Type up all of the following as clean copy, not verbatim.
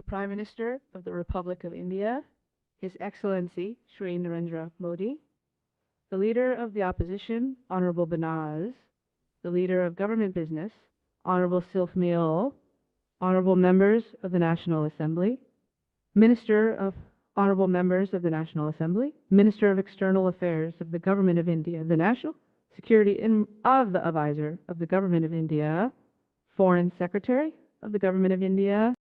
Prime Minister of the Republic of India, His Excellency Shri Narendra Modi, the Leader of the Opposition, Honorable Banaz, the Leader of Government Business, Honorable Silf Meol, Honorable Members of the National Assembly, Honorable Members of the National Assembly, Minister of External Affairs of the Government of India, the National Security of the Advisor of the Government of India, Foreign Secretary of the Government of India,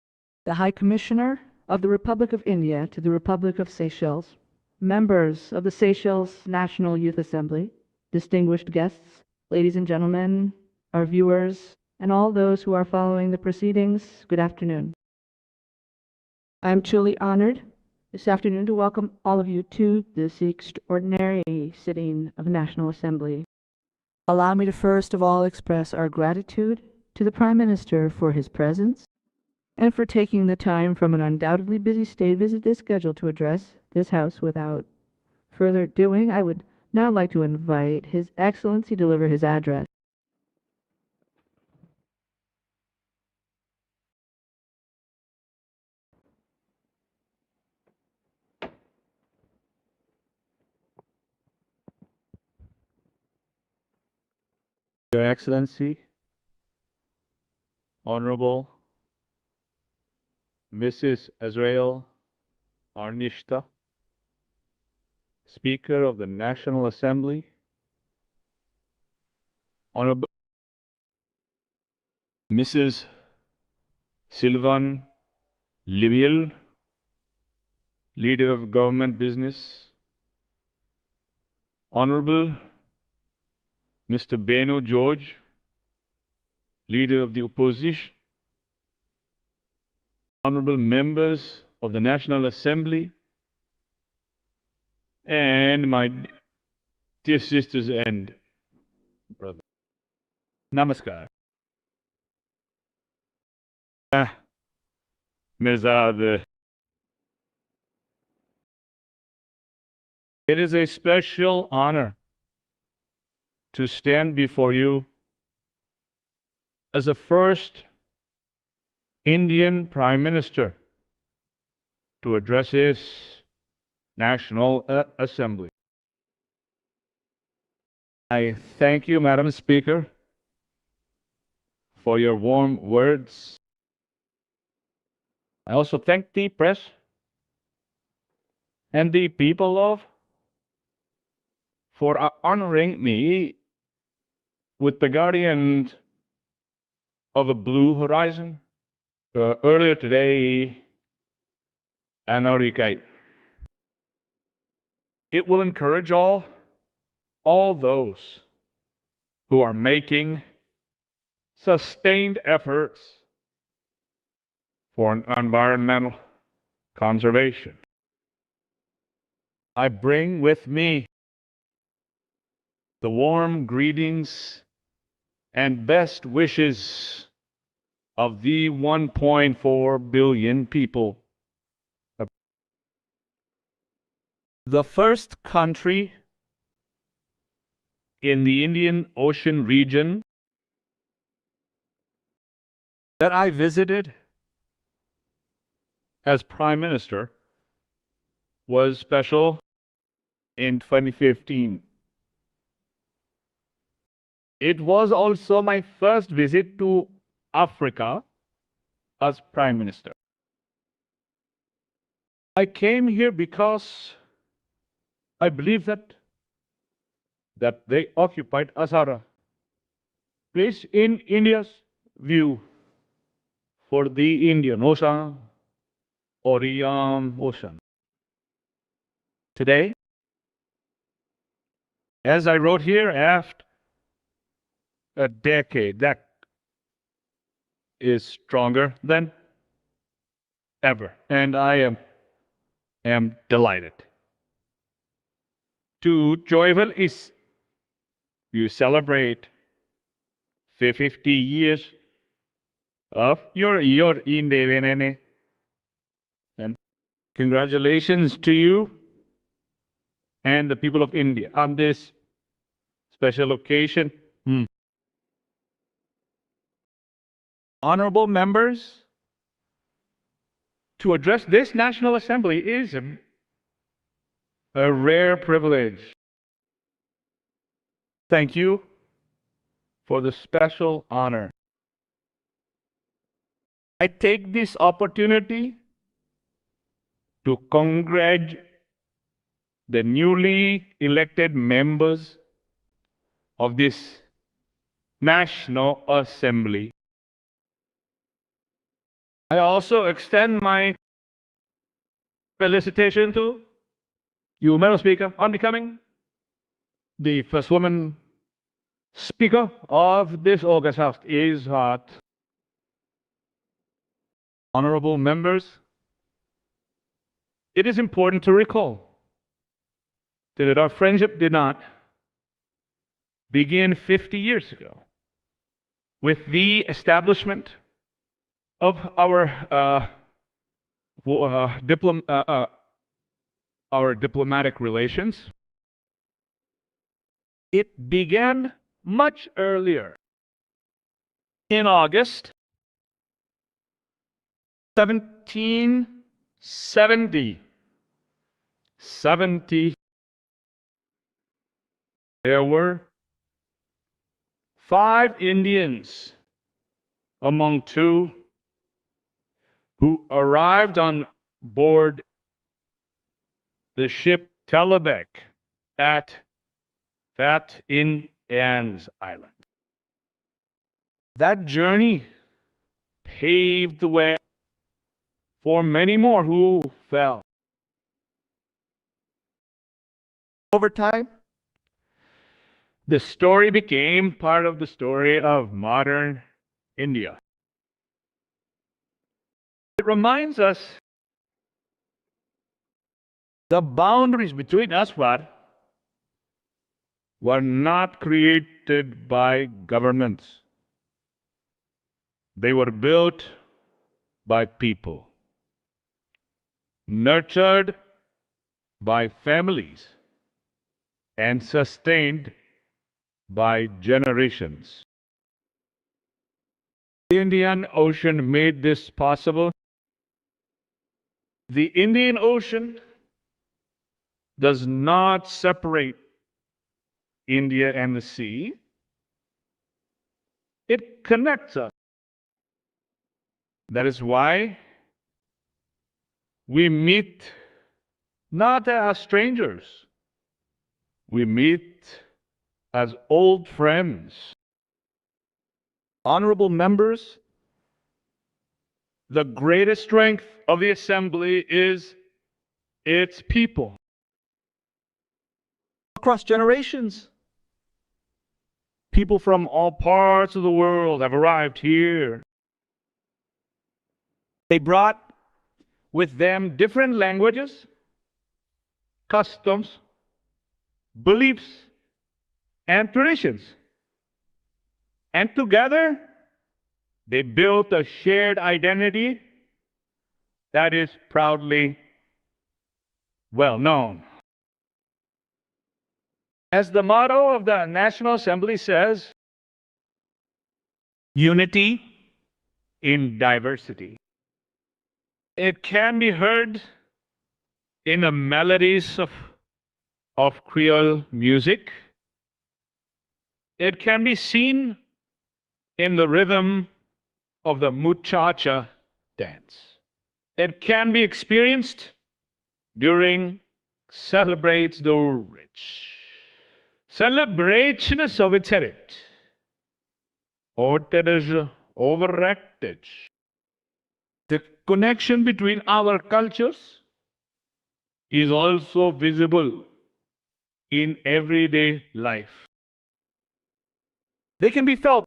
the High Commissioner of the Republic of India to the Republic of Seychelles, members of the Seychelles National Youth Assembly, distinguished guests, ladies and gentlemen, our viewers, and all those who are following the proceedings, good afternoon. I am truly honored this afternoon to welcome all of you to this extraordinary sitting of the National Assembly. Allow me to first of all express our gratitude to the Prime Minister for his presence and for taking the time from an undoubtedly busy state visit schedule to address this House. Without further ado, I would now like to invite His Excellency to deliver his address. Your Excellency, Honorable Mrs. Azrael Arnishta, Speaker of the National Assembly, Honorable Mrs. Sylvan LIVEL, Leader of Government Business, Honorable Mr. Beno George, Leader of the Opposition, Honorable Members of the National Assembly, and my dear sisters and brothers. Namaskar. Mirzad. It is a special honor to stand before you as the first Indian Prime Minister to address his National Assembly. I thank you, Madam Speaker, for your warm words. I also thank the press and the people for honoring me with the Guardian of a Blue Horizon earlier today, Anarikite. It will encourage all those who are making sustained efforts for environmental conservation. I bring with me the warm greetings and best wishes of the 1.4 billion people. The first country in the Indian Ocean region that I visited as Prime Minister was special in 2015. It was also my first visit to Africa as Prime Minister. I came here because I believe that they occupied a place in India's view for the Indian Ocean or Indian Ocean. Today, as I wrote here, after a decade that is stronger than ever, and I am delighted to joyful is you celebrate 50 years of your independence, and congratulations to you and the people of India on this special occasion. Honorable members to address this National Assembly is a rare privilege. Thank you for the special honor. I take this opportunity to congratulate the newly elected members of this National Assembly. I also extend my felicitation to you, Madam Speaker, on becoming the first woman Speaker of this August House. Is hot. Honorable members, it is important to recall that our friendship did not begin 50 years ago with the establishment of our diplomatic relations. It began much earlier. In August 1770, there were 5 Indians among 2 who arrived on board the ship Telebec at Fat in Anne's Island. That journey paved the way for many more who fell. Over time, the story became part of the story of modern India. It reminds us the boundaries between us were not created by governments. They were built by people, nurtured by families, and sustained by generations. The Indian Ocean made this possible. The Indian Ocean does not separate India and the sea. It connects us. That is why we meet not as strangers. We meet as old friends. Honorable members, the greatest strength of the Assembly is its people. Across generations, people from all parts of the world have arrived here. They brought with them different languages, customs, beliefs, and traditions. And together, they built a shared identity that is proudly well known. As the motto of the National Assembly says, unity in diversity. It can be heard in the melodies of Creole music. It can be seen in the rhythm of the muchacha dance. It can be experienced during celebrates the rich. Celebration is overrated. Overrated. The connection between our cultures is also visible in everyday life. They can be felt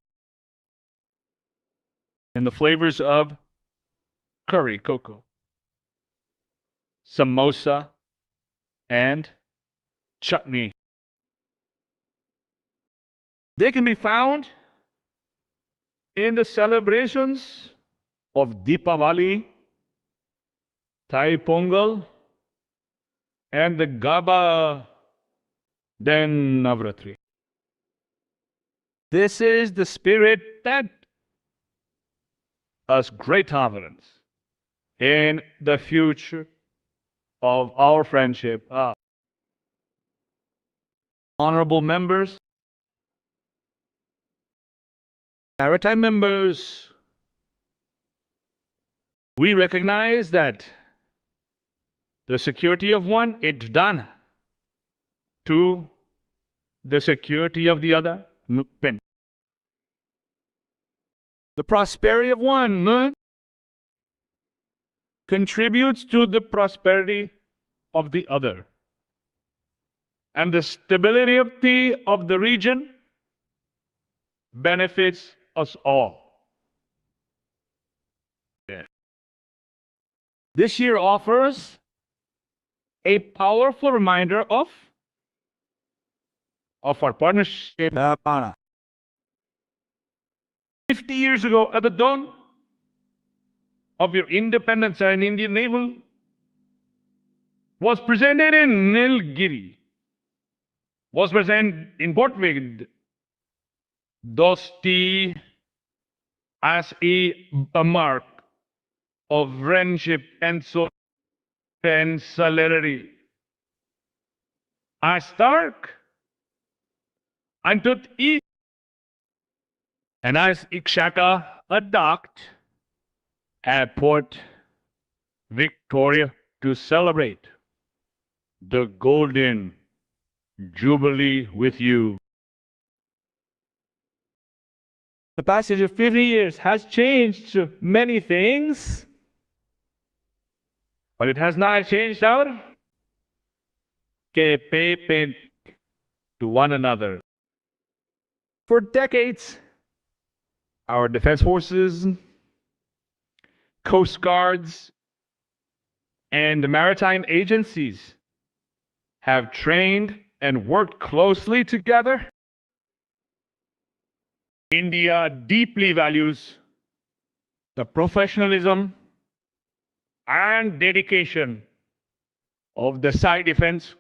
in the flavors of curry cocoa, samosa, and chutney. They can be found in the celebrations of Deepavali, Thai Pongal, and the Gaba Den Navratri. This is the spirit that us great tolerance, in the future of our friendship. Honorable members, maritime members, we recognize that the security of one is done to the security of the other. The prosperity of one contributes to the prosperity of the other. And the stability of the region benefits us all. This year offers a powerful reminder of our partnership. 50 years ago, at the dawn of your independence, an Indian naval was presented in Nilgiri, was present in Port Vide, Dosti as a mark of friendship and solidarity. As Stark and Tut E and as Ikshaka docked at Port Victoria to celebrate the Golden Jubilee with you. The passage of 50 years has changed many things, but it has not changed our commitment to one another. For decades, our defense forces, coast guards, and maritime agencies have trained and worked closely together. India deeply values the professionalism and dedication of the side defense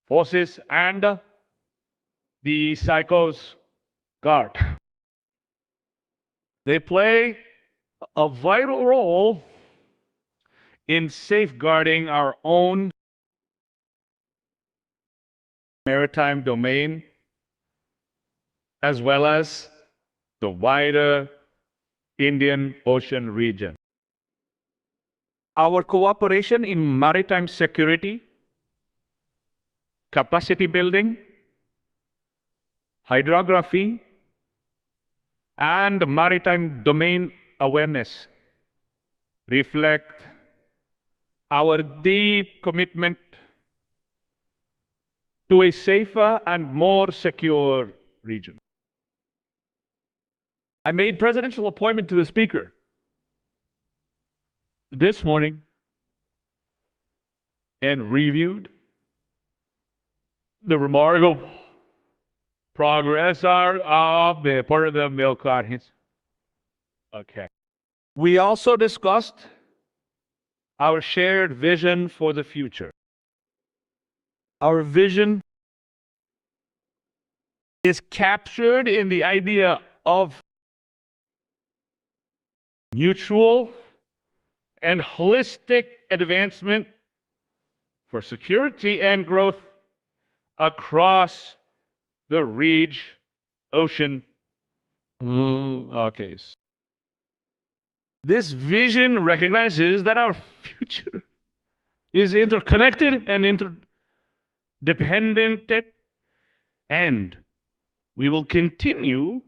forces and the Coast Guard. They play a vital role in safeguarding our own maritime domain, as well as the wider Indian Ocean region. Our cooperation in maritime security, capacity building, hydrography, and maritime domain awareness reflect our deep commitment to a safer and more secure region. I made presidential appointment to the Speaker this morning and reviewed the remarkable progress of the part of the milk cartons. Okay. We also discussed our shared vision for the future. Our vision is captured in the idea of mutual and holistic advancement for security and growth across the ocean. Okay. This vision recognizes that our future is interconnected and interdependent, and we will continue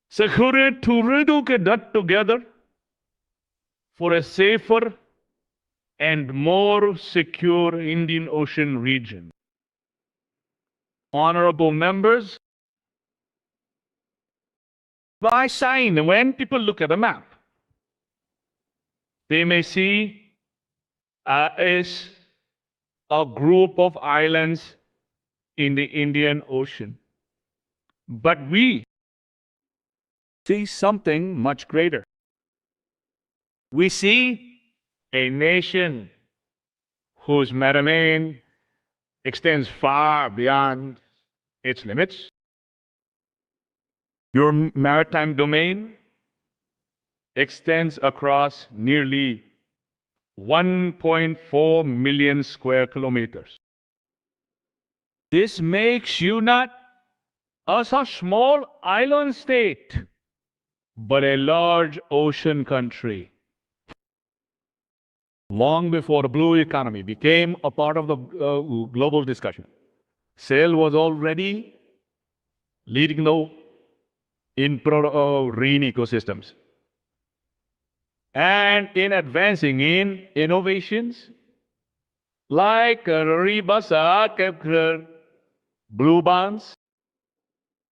to do that together for a safer and more secure Indian Ocean region. Honorable members, by sign, when people look at a map, they may see is a group of islands in the Indian Ocean. But we see something much greater. We see a nation whose domain extends far beyond its limits. Your maritime domain extends across nearly 1.4 million square kilometers. This makes you not us a small island state, but a large ocean country. Long before the blue economy became a part of the global discussion, sail was already leading the in marine ecosystems and in advancing in innovations like Ribasa, blue bonds.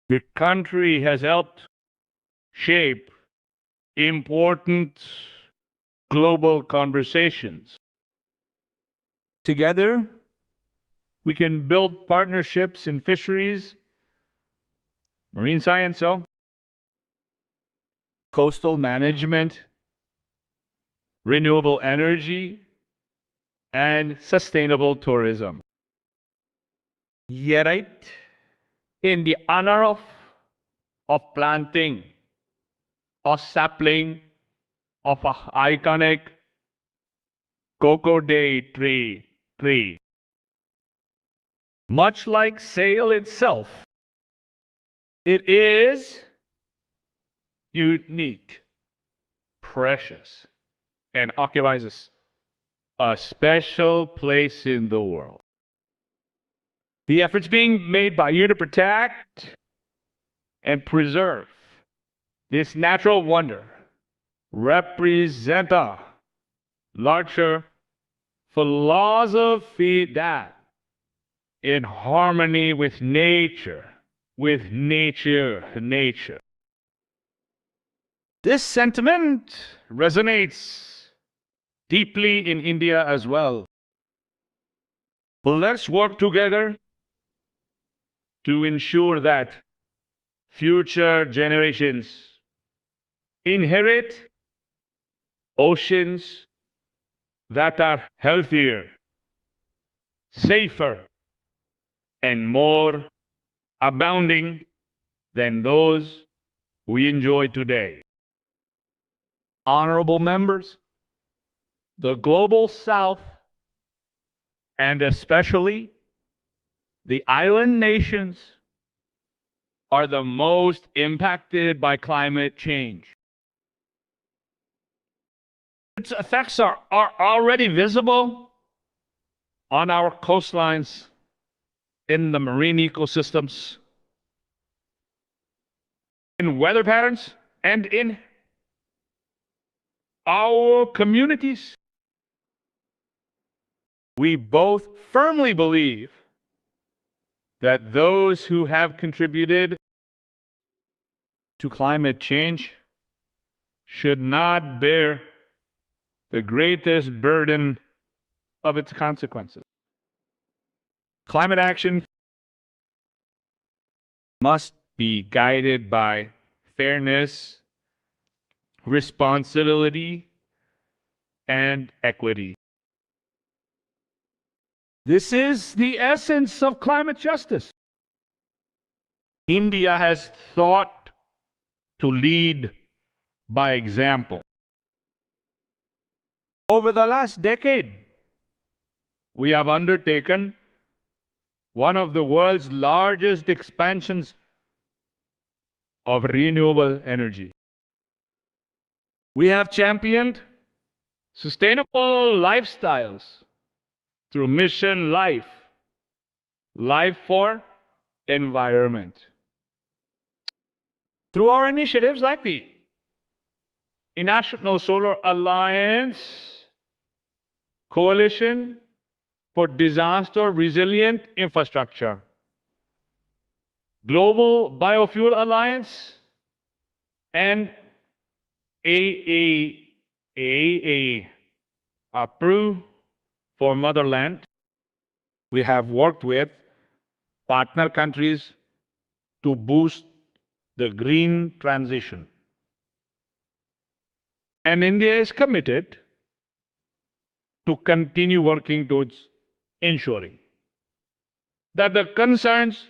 The country has helped shape important global conversations. Together, we can build partnerships in fisheries, marine science, coastal management, renewable energy, and sustainable tourism. Yet, in the honor of planting a sapling of an iconic cocoa day tree, much like sail itself, it is unique, precious, and occupies a special place in the world. The efforts being made by you to protect and preserve this natural wonder represent a larger philosophy that, in harmony with nature, this sentiment resonates deeply in India as well. But let's work together to ensure that future generations inherit oceans that are healthier, safer, and more abounding than those we enjoy today. Honorable members, the Global South, and especially the island nations, are the most impacted by climate change. Its effects are already visible on our coastlines, in the marine ecosystems, in weather patterns, and in our communities. We both firmly believe that those who have contributed to climate change should not bear the greatest burden of its consequences. Climate action must be guided by fairness, responsibility, and equity. This is the essence of climate justice. India has sought to lead by example. Over the last decade, we have undertaken one of the world's largest expansions of renewable energy. We have championed sustainable lifestyles through Mission Life, Life for Environment. Through our initiatives like the International Solar Alliance, Coalition for Disaster Resilient Infrastructure, Global Biofuel Alliance, and AAA, Approved for Motherland, we have worked with partner countries to boost the green transition. And India is committed to continue working towards ensuring that the concerns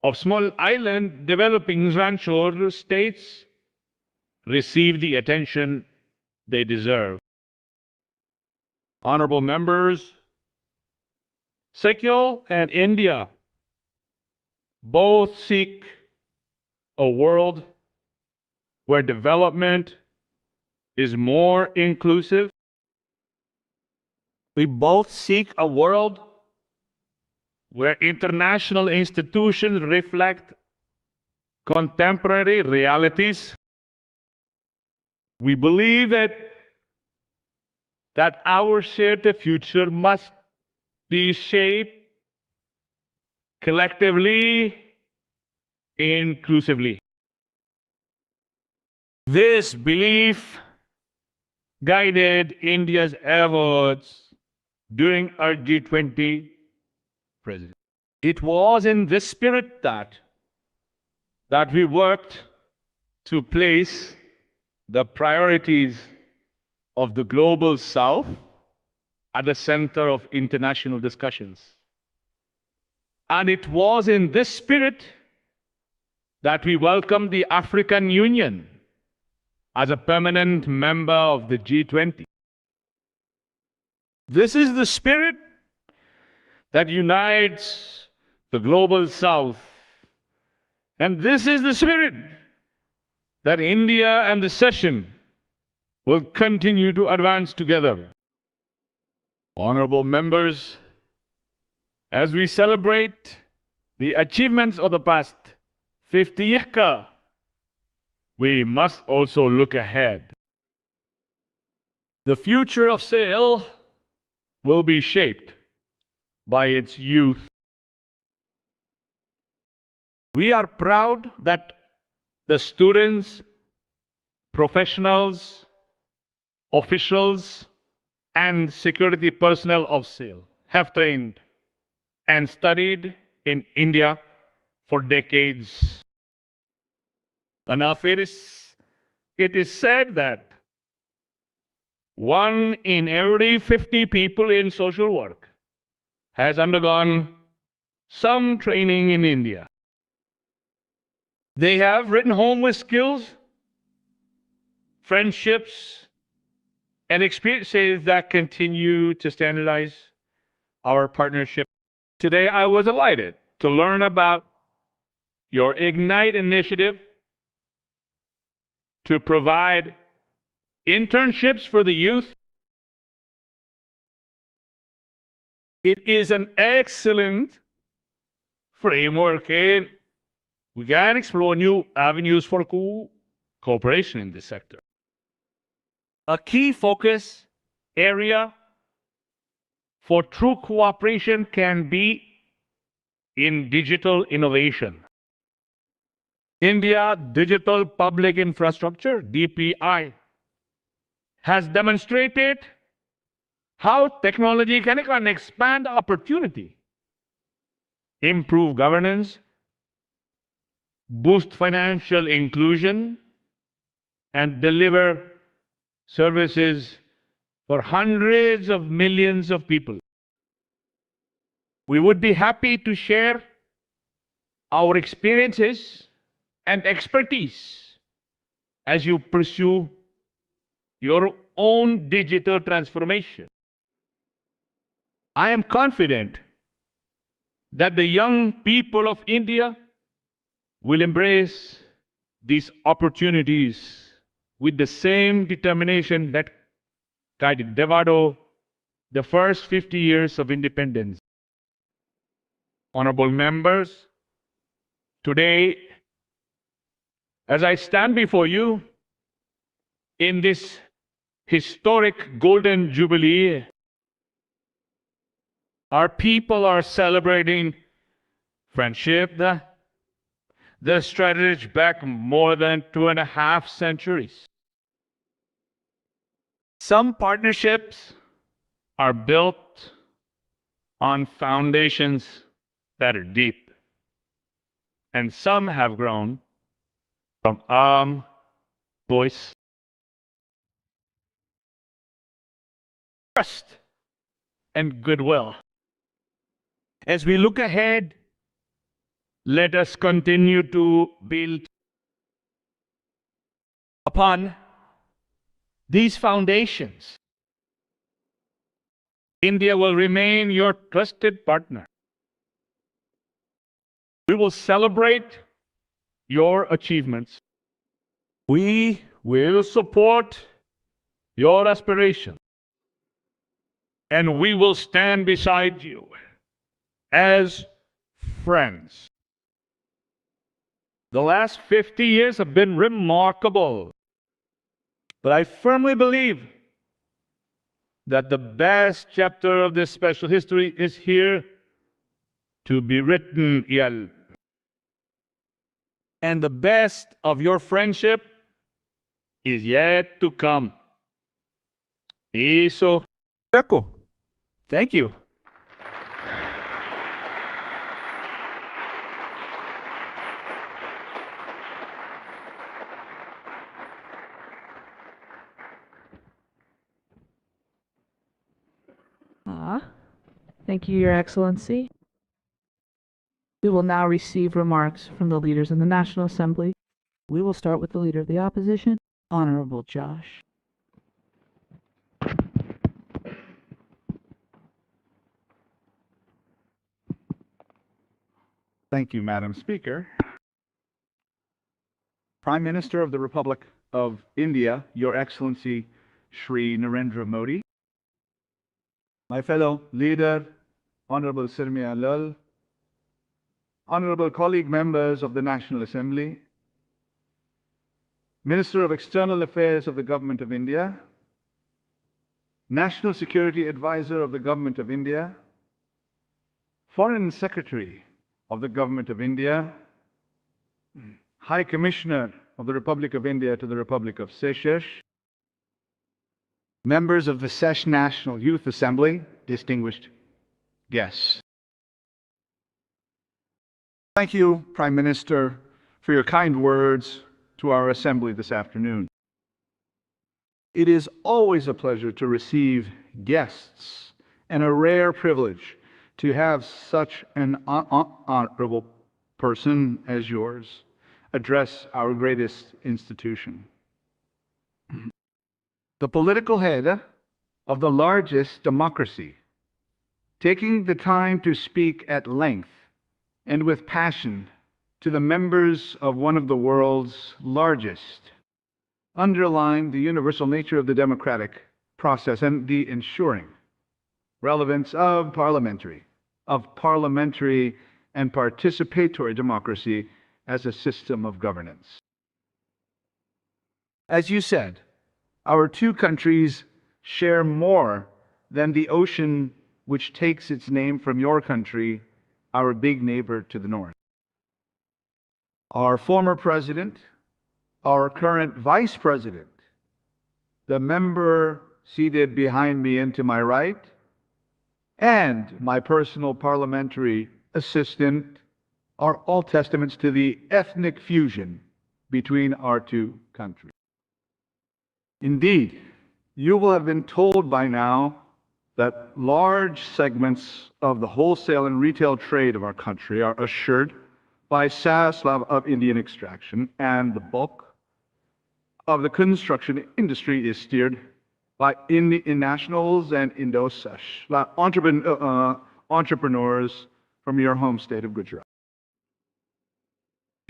of small island developing onshore states receive the attention they deserve. Honorable members, Seychelles and India both seek a world where development is more inclusive. We both seek a world where international institutions reflect contemporary realities. We believe that our shared future must be shaped collectively, inclusively. This belief guided India's efforts during our G20 presidency. It was in this spirit that we worked to place the priorities of the global South at the center of international discussions. And it was in this spirit that we welcomed the African Union as a permanent member of the G20. This is the spirit that unites the global South. And this is the spirit that India and the session will continue to advance together. Honorable members, as we celebrate the achievements of the past 50 years, we must also look ahead. The future of Seychelles will be shaped by its youth. We are proud that the students, professionals, officials, and security personnel of Seychelles have trained and studied in India for decades. Enough it is said that 1 in every 50 people in social work has undergone some training in India. They have written home with skills, friendships, and experiences that continue to standardize our partnership. Today, I was delighted to learn about your Ignite initiative to provide internships for the youth. It is an excellent framework, and we can explore new avenues for cooperation in this sector. A key focus area for true cooperation can be in digital innovation. India Digital Public Infrastructure, DPI, has demonstrated how technology can expand opportunity, improve governance, boost financial inclusion, and deliver services for hundreds of millions of people. We would be happy to share our experiences and expertise as you pursue your own digital transformation. I am confident that the young people of India will embrace these opportunities with the same determination that guided the first 50 years of independence. Honorable members, today, as I stand before you in this historic Golden Jubilee, our people are celebrating friendship that stretches back more than 2.5 centuries. Some partnerships are built on foundations that are deep, and some have grown from voice, trust, and goodwill. As we look ahead, let us continue to build Upon these foundations, India will remain your trusted partner. We will celebrate your achievements. We will support your aspirations. And we will stand beside you as friends. The last 50 years have been remarkable. But I firmly believe that the best chapter of this special history is here to be written, Yal. And the best of your friendship is yet to come. Eso. Thank you. Thank you, Your Excellency. We will now receive remarks from the leaders in the National Assembly. We will start with the Leader of the Opposition, Honorable Josh. Thank you, Madam Speaker. Prime Minister of the Republic of India, Your Excellency Shri Narendra Modi, my fellow leader, Honorable Sirmia Lal, honorable colleague members of the National Assembly, Minister of External Affairs of the Government of India, National Security Advisor of the Government of India, Foreign Secretary of the Government of India, High Commissioner of the Republic of India to the Republic of Seychelles, members of the Seychelles National Youth Assembly, distinguished guests. Thank you, Prime Minister, for your kind words to our Assembly this afternoon. It is always a pleasure to receive guests and a rare privilege to have such an honorable person as yours address our greatest institution. The political head of the largest democracy, taking the time to speak at length and with passion to the members of one of the world's largest, underline the universal nature of the democratic process and the ensuring relevance of parliamentary and participatory democracy as a system of governance. As you said, our two countries share more than the ocean which takes its name from your country, our big neighbor to the north. Our former president, our current vice president, the member seated behind me and to my right, and my personal parliamentary assistant are all testaments to the ethnic fusion between our two countries. Indeed, you will have been told by now that large segments of the wholesale and retail trade of our country are assured by Slav of Indian extraction, and the bulk of the construction industry is steered by Indian nationals and Indo entrepreneurs from your home state of Gujarat.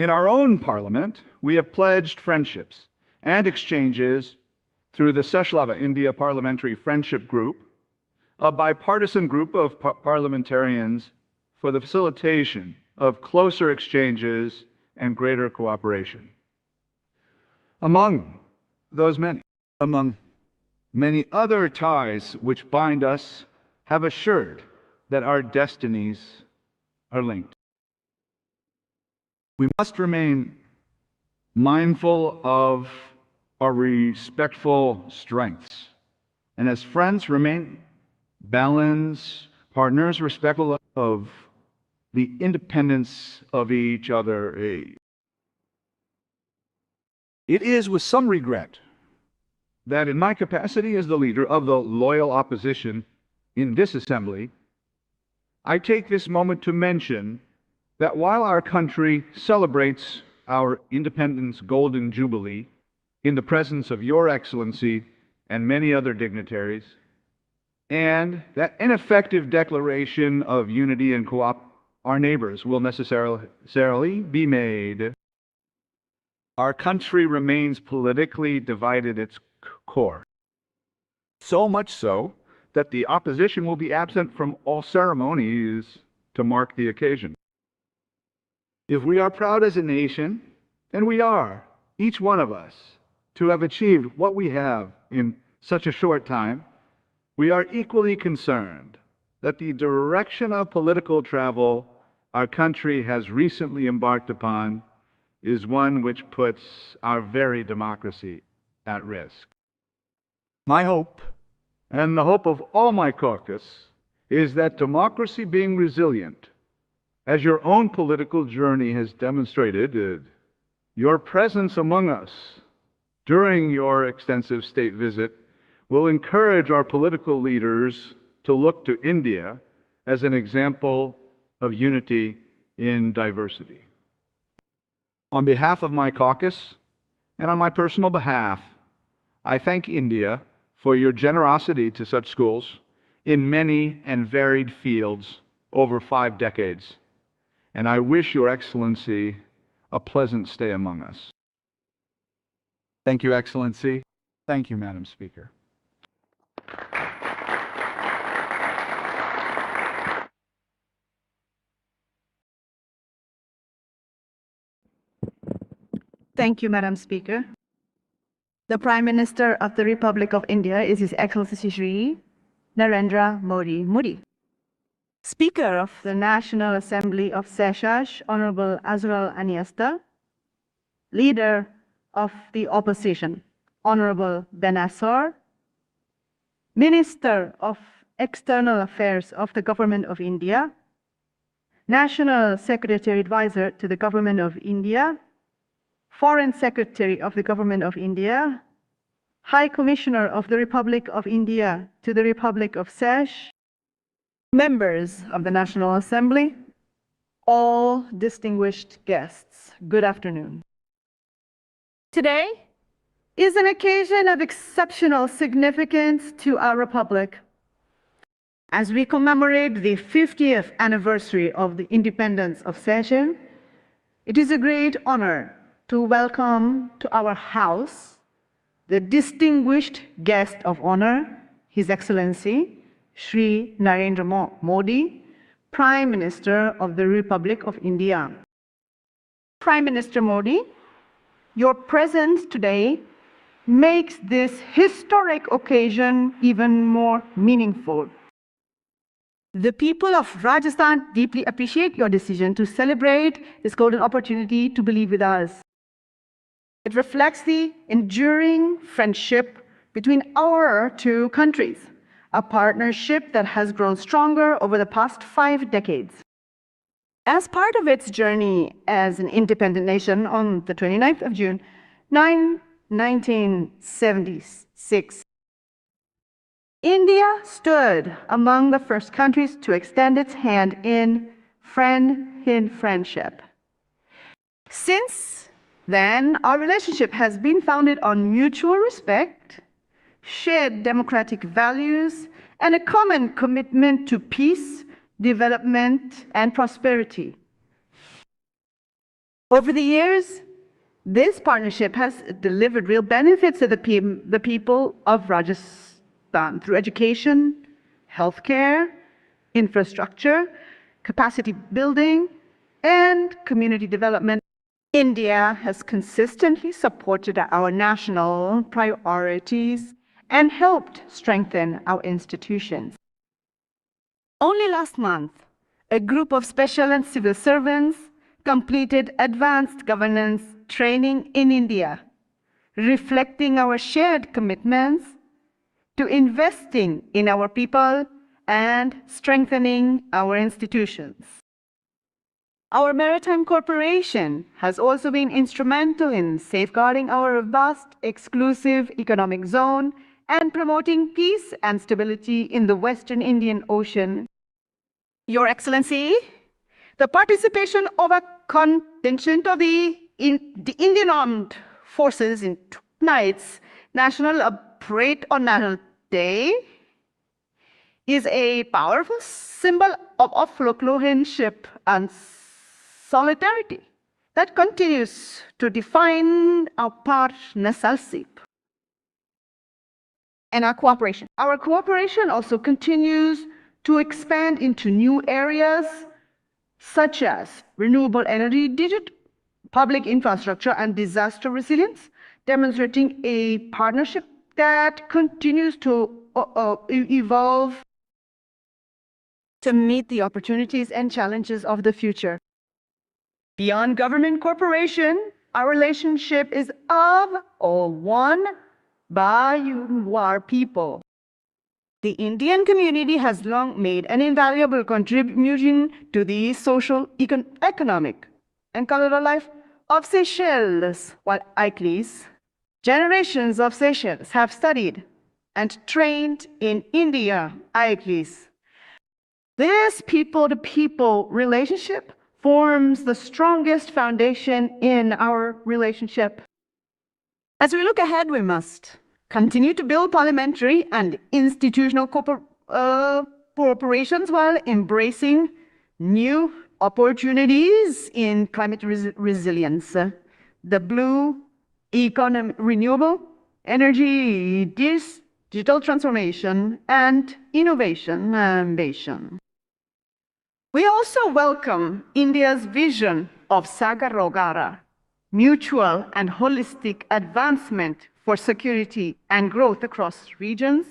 In our own parliament, we have pledged friendships and exchanges through the Seychelles India Parliamentary Friendship Group, a bipartisan group of parliamentarians for the facilitation of closer exchanges and greater cooperation. Among many other ties which bind us, have assured that our destinies are linked. We must remain mindful of our respectful strengths, and as friends remain balanced partners, respectful of the independence of each other. It is with some regret that in my capacity as the leader of the loyal opposition in this assembly, I take this moment to mention that while our country celebrates our independence golden jubilee in the presence of Your Excellency and many other dignitaries, and that ineffective declaration of unity and our neighbors will necessarily be made. Our country remains politically divided at its core. So much so that the opposition will be absent from all ceremonies to mark the occasion. If we are proud as a nation, and we are, each one of us, to have achieved what we have in such a short time, we are equally concerned that the direction of political travel our country has recently embarked upon is one which puts our very democracy at risk. My hope, and the hope of all my caucus, is that democracy being resilient, as your own political journey has demonstrated, your presence among us during your extensive state visit will encourage our political leaders to look to India as an example of unity in diversity. On behalf of my caucus, and on my personal behalf, I thank India for your generosity to such schools in many and varied fields over 5 decades, and I wish Your Excellency a pleasant stay among us. Thank you, Excellency. Thank you, Madam Speaker. Thank you, Madam Speaker. The Prime Minister of the Republic of India is His Excellency Shri Narendra Modi. Speaker of the National Assembly of Seychelles, Honorable Azrael Aniesta. Leader of the Opposition, Honorable Benassar. Minister of External Affairs of the Government of India. National Secretary Advisor to the Government of India. Foreign Secretary of the Government of India, High Commissioner of the Republic of India to the Republic of Seychelles, members of the National Assembly, all distinguished guests, good afternoon. Today is an occasion of exceptional significance to our Republic. As we commemorate the 50th anniversary of the independence of Seychelles, it is a great honor to welcome to our house the distinguished guest of honor, His Excellency Shri Narendra Modi, Prime Minister of the Republic of India. Prime Minister Modi, your presence today makes this historic occasion even more meaningful. The people of Rajasthan deeply appreciate your decision to celebrate this golden opportunity to believe with us. It reflects the enduring friendship between our two countries, a partnership that has grown stronger over the past 5 decades. As part of its journey as an independent nation on the 29th of June, 1976, India stood among the first countries to extend its hand in friendship. Since then, our relationship has been founded on mutual respect, shared democratic values, and a common commitment to peace, development, and prosperity. Over the years, this partnership has delivered real benefits to the people of Rajasthan through education, healthcare, infrastructure, capacity building, and community development. India has consistently supported our national priorities and helped strengthen our institutions. Only last month, a group of special and civil servants completed advanced governance training in India, reflecting our shared commitments to investing in our people and strengthening our institutions. Our maritime cooperation has also been instrumental in safeguarding our vast exclusive economic zone and promoting peace and stability in the Western Indian Ocean. Your Excellency, the participation of a contingent of the Indian Armed Forces in Tonight's National Parade on National Day is a powerful symbol of folklore-ship and solidarity that continues to define our partnership and our cooperation. Our cooperation also continues to expand into new areas such as renewable energy, digital public infrastructure, and disaster resilience, demonstrating a partnership that continues to evolve to meet the opportunities and challenges of the future. Beyond government cooperation, our relationship is of or won by you, our people. The Indian community has long made an invaluable contribution to the social, economic, and cultural life of Seychelles, while generations of Seychelles have studied and trained in India. This people-to-people relationship forms the strongest foundation in our relationship. As we look ahead, we must continue to build parliamentary and institutional cooperations while embracing new opportunities in climate resilience, the blue economy, renewable energy, digital transformation, and innovation ambition. We also welcome India's vision of Sagar Rogara, mutual and holistic advancement for security and growth across regions,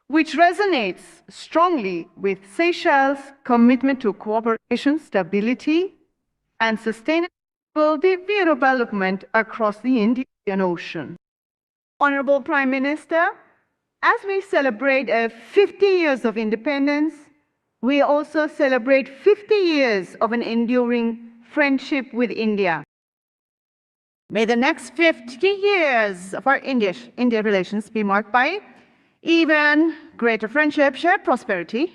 which resonates strongly with Seychelles' commitment to cooperation, stability, and sustainable development across the Indian Ocean. Honorable Prime Minister, as we celebrate 50 years of independence, we also celebrate 50 years of an enduring friendship with India. May the next 50 years of our India relations be marked by even greater friendship, shared prosperity,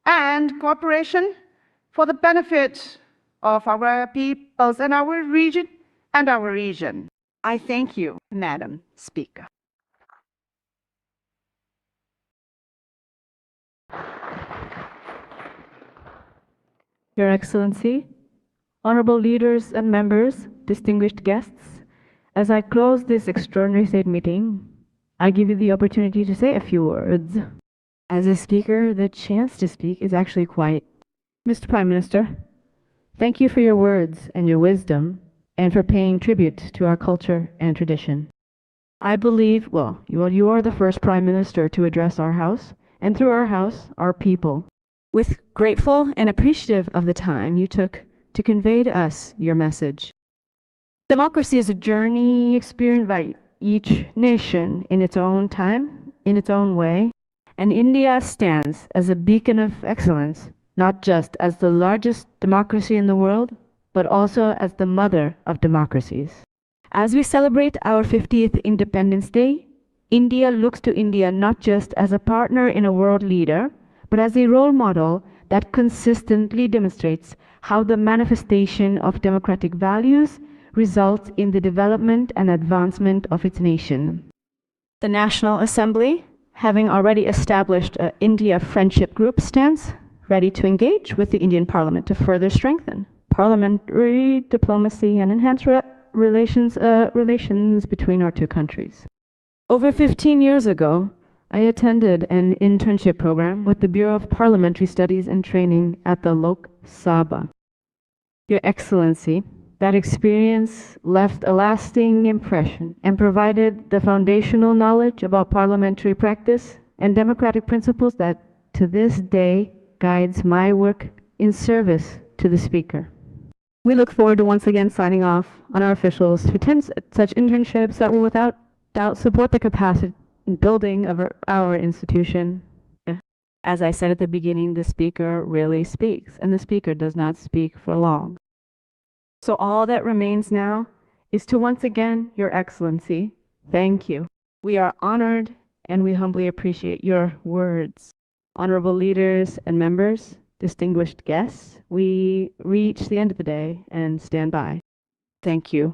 and cooperation for the benefit of our peoples and our region. I thank you, Madam Speaker. Your Excellency, honorable leaders and members, distinguished guests, as I close this extraordinary state meeting, I give you the opportunity to say a few words. As a speaker, the chance to speak is actually quite... Mr. Prime Minister, thank you for your words and your wisdom, and for paying tribute to our culture and tradition. I believe, you are the first Prime Minister to address our House, and through our House, our people, with grateful and appreciative of the time you took to convey to us your message. Democracy is a journey experienced by each nation in its own time, in its own way, and India stands as a beacon of excellence, not just as the largest democracy in the world, but also as the mother of democracies. As we celebrate our 50th Independence Day, India looks to India not just as a partner in a world leader, but as a role model that consistently demonstrates how the manifestation of democratic values results in the development and advancement of its nation. The National Assembly, having already established an India Friendship Group, stands ready to engage with the Indian Parliament to further strengthen parliamentary diplomacy and enhance relations between our two countries. Over 15 years ago, I attended an internship program with the Bureau of Parliamentary Studies and Training at the Lok Sabha. Your Excellency, that experience left a lasting impression and provided the foundational knowledge about parliamentary practice and democratic principles that to this day guides my work in service to the Speaker. We look forward to once again signing off on our officials to attend such internships that will without doubt support the capacity building of our institution. As I said at the beginning, the Speaker really speaks, and the Speaker does not speak for long. So all that remains now is to once again, Your Excellency, thank you. We are honored and we humbly appreciate your words. Honorable leaders and members, distinguished guests, we reach the end of the day and stand by. Thank you.